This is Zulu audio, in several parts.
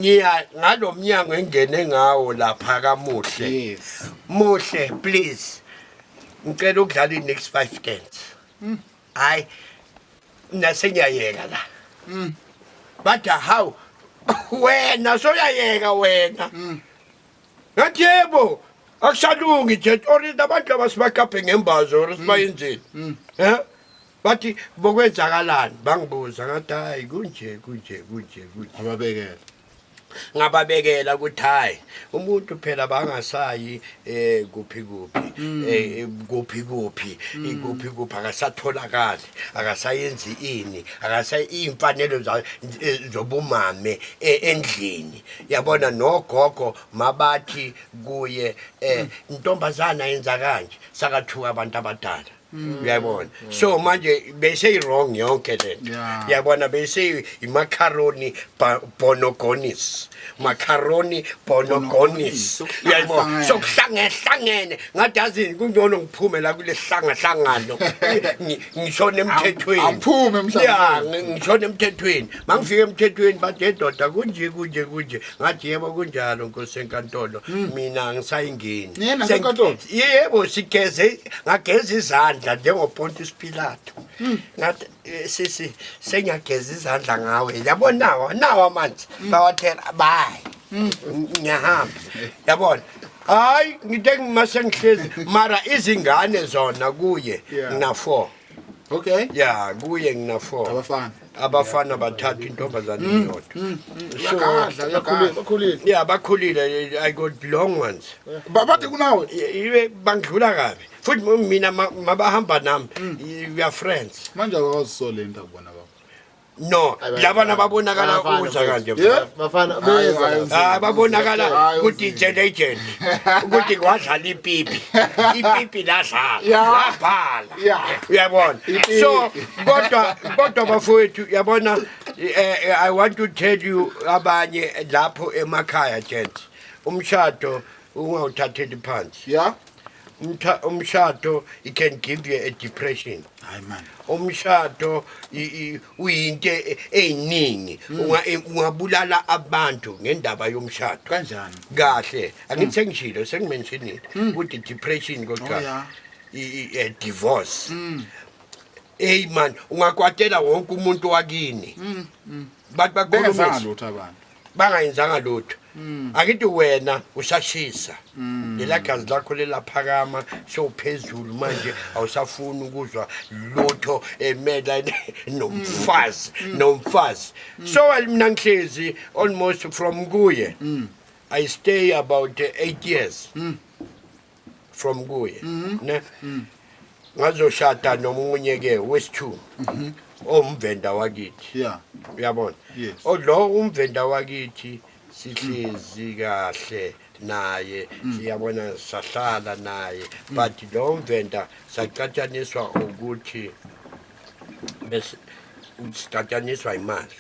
ngalomnyango engene ngawo lapha kaMuhle. Yes. Muhle, please. Ngicela ukudlala i-next 5 dance. Hayi nasengiyayeka la. Bathi how wena soyayeka wena. Ngathi yebo akusalungi nje orida abantu abasibakaphe ngembazo orisibayenzeni. Bathi bokwenzakalani bangibuza ngathi hayi kunje Ababekela. ngababekela ukuthi hayi umuntu phela bangasayi kuphi akasatholakali akasayenzi ini imfanelo zobumame endlini yabona nogogo mabathi kuye intombazana yenza kanje sakathuka abantu abadala uyabona so manje bese wrong yonke lento yabona bese imacaroni bonogonis uyabona sokuhlangene ngathi azini kungcono ngiphume la kule hlangano ngishona emthethweni aphume emhlabeni ngishona emthethweni mangifika emthethweni bathi edoda kunje ngathi yebo kunjalo nkosi enkantolo mina ngisayingeni yebo sigeze ngageza izandla njengoPontius Pilato ngathi sisi sengiyageza izandla ngawe yabona nawo manje bawathela bye ngiyahamba yabona hayi ngithe ngimasengihlezi mara izingane zona kuye ngina 4 okay kuye ngina 4 abafana bathatha intombazane iyodwa bakhulile I got long ones bathi kunawe iwe bangidlula kabi futhi mina mabahamba nami we are friends manje awazisole into akubona baba no labana babonakala ukuza kanje bafana beza babonakala ukuthi intelligent ukuthi kwadlala ipipi ladlala labhala uyabona so kodwa bafowethu yabona I want to tell you abanye lapho emakhaya gente umshado ungawuthatheli phansi umshado it can give you a depression hayi man umshado uyinto eyiningi ungabulala abantu ngendaba yomshado kanjani kahle angithi sengishilo sengimentionile ukuthi depression kodwa divorce hey man ungakwatela wonke umuntu wakini bathi bakhuluma lutho abantu bangayenzanga lutho akithi wena usashisa lelagazi lakho lelaphakama sophezulu manje awusafuni ukuzwa lutho emela nomfazi so mina ngihlezi almost from kuye I stay about 8 years from kuye ne ngazoshada nomunye ke wes2 omvenda wakithi uyabona lo umvenda wakithi sihlezi kahle naye siyabona sahlala naye but lo mvenda saqatshaniswa ukuthi bese siqatshaniswa imali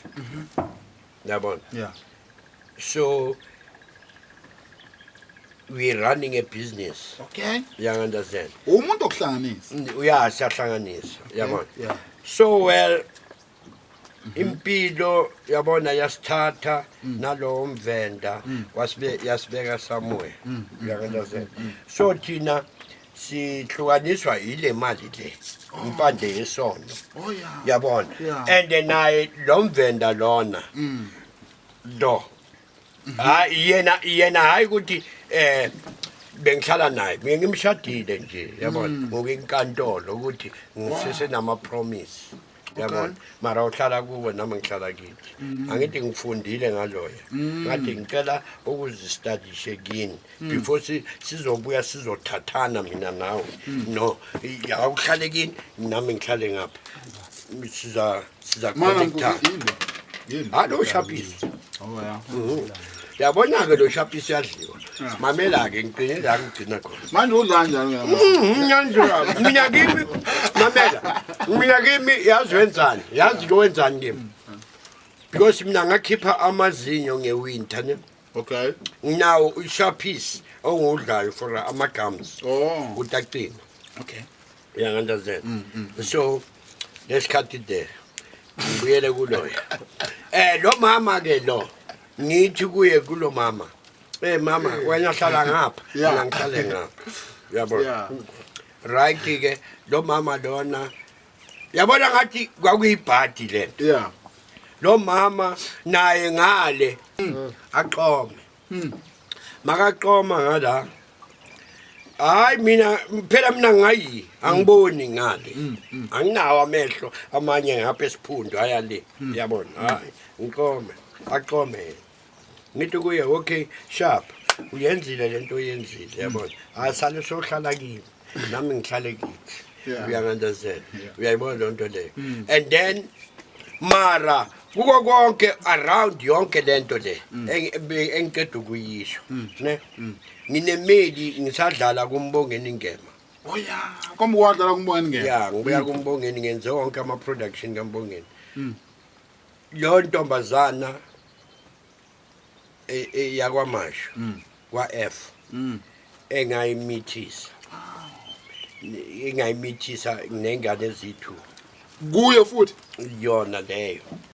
yabona so we running a business okay you understand umuntu okuhlanganisa siyahlanganisa yabona so well impilo yabona yasithatha nalo mvenda yasibeka somewhere uyakwenza so thina sihlukaniswa ile mali le impande yesono yabona and naye lo mvenda lona yena hayi ukuthi bengihlala naye ngimshadile nje yabona ngokenkantolo ukuthi ngisese nama promise yabona mara uhlala kuwe nami ngihlala kithi angithi ngifundile ngaloya ngathi ngicela ukuzistadishe kini before sizobuya sizothathana mina nawe no awuhlale kini nami ngihlale ngapha siza connecta alo shapisi yabona ke lo shapisi yadliwa mamela ke ngicine la ngigcina khona manje udla kanjani mina kimi yazi kwenzani kimi because mina ngakhipha amazinyo ngewinter ne okay now ushapisi ongudlayo for amagums utaqina okay understand so lesikhathi there ngibuyele kuloya lo mama ke lo ngithi kuye kulo mama mama wena hlala ngapha mina ngihlale ngapha yabo right ke lo mama lona yabona ngathi kwakuyibhadi lento yeah lo mama naye ngale aqome makaqoma ngala hayi mina phela mina ngayi angiboni ngale anginawo amehlo amanye ngapha esiphundo ayale yabona hayi ngikome aqome ngithi kuye okay sharp uyenzile lento oyenzile yabona asale sohlala kimi nami ngihlale kithi uyangandazel uyayibona lonto leyo and then mara kuko konke around yonke lento le engiceda ukuyisho ne nginemeli ngisadlala kumbongeni ngema oh yeah kombe wadlala kumbongeni ngema yeah ngibuya kumbongeni ngenze wonke ama production kaMbongeni lo ntombazana yakwamasho kwa F engayimithisa nengane ezithu kuye futhi yona leyo